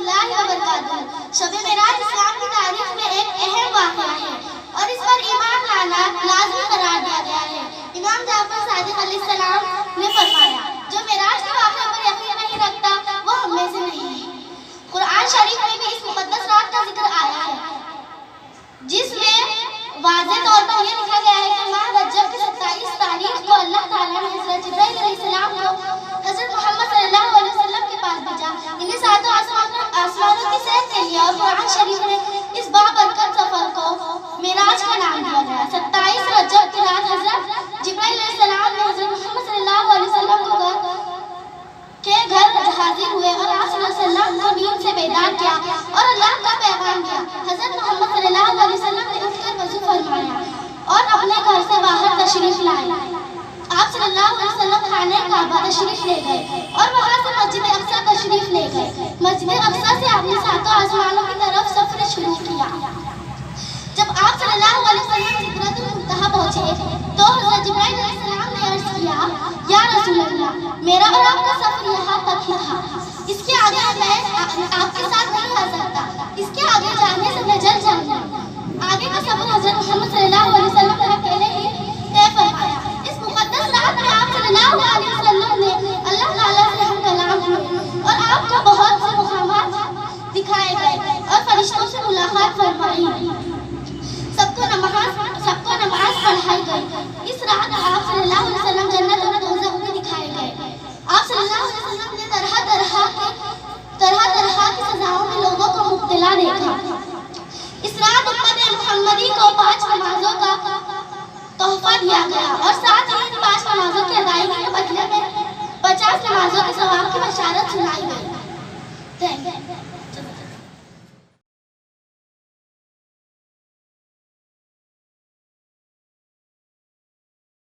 اللہ وبرکاتہ۔ شب معراج اسلام کی تاریخ میں ایک اہم واقعہ ہے اور اس پر ایمان لانا لازمی قرار دیا گیا ہے۔ امام جعفر صادق علیہ السلام نے فرمایا، جو معراج کے واقعے پر یقین نہیں رکھتا وہ ہم میں سے نہیں ہے۔ قرآن شریف میں بھی اس مقدس رات کا ذکر آیا ہے، جس میں واضح طور پر یہ لکھا گیا ہے کہ ماہ رجب کی 27 تاریخ کو اللہ تعالیٰ نے حضرت جبرائیل علیہ السلام کو حضرت محمد صلی اللہ علیہ وسلم کے پاس بھیجا۔ انہیں ساتوں آسمانوں کی سیر کے لیے، اور قرآن شریف میں اس بابرکت سفر کو معراج کا نام دیا گیا۔ 27 رجب کی رات حضرت جبرائیل علیہ السلام نے حضرت محمد صلی اللہ علیہ وسلم کو گھر حاضر ہوئے اور آپ صلی اللہ علیہ وسلم کو نیند سے بیدار کیا اور اللہ کا پیغام دیا۔ حضرت محمد صلی اللہ علیہ وسلم نے اٹھ کر وضو فرمایا اور اپنے گھر سے باہر تشریف لائے۔ آپ صلی اللہ علیہ وسلم خانہ کعبہ تشریف لے گئے اور وہاں سے مسجد اقصیٰ تشریف لے گئے۔ مسجد اقصیٰ سے آپ نے ساتوں آسمانوں کی طرف سفر شروع کیا۔ جب آپ صلی اللہ علیہ وسلم سدرۃ المنتہا پہنچے تو حضرت جبرائیل علیہ السلام نے عرض کیا، یا رسول اللہ، میرا اور آپ کا سفر یہاں تک ہی تھا، اس کے آگے میں آپ کے ساتھ نہیں آ سکتا، اس کے آگے جانے سے میں جل جاؤں گا۔ آگے کا سفر حضرت محمد صلی اللہ علیہ وسلم نے اکیلے ہی طے فرمایا۔ اس مقدس رات میں آپ صلی اللہ علیہ وسلم نے اللہ تعالیٰ سے ہم کلام ہوئے اور آپ کو بہت سے مقامات دکھائے گئے اور فرشتوں سے ملاقات فرمائی۔ سب کو نماز پڑھائی گئی۔ اس رات آپ صلی اللہ علیہ وسلم جنت اور دوزخ میں دکھائے گئے۔ آپ صلی اللہ علیہ وسلم نے طرح طرح کی سزاؤں میں لوگوں کو مبتلا دیکھا۔ اس رات امت محمدی کو 5 نمازوں کا تحفہ دیا گیا اور ساتھ ہی ان 5 نمازوں کی ادائیگی کے بدلے میں 50 نمازوں کے ثواب کی بشارت سنائی گئی۔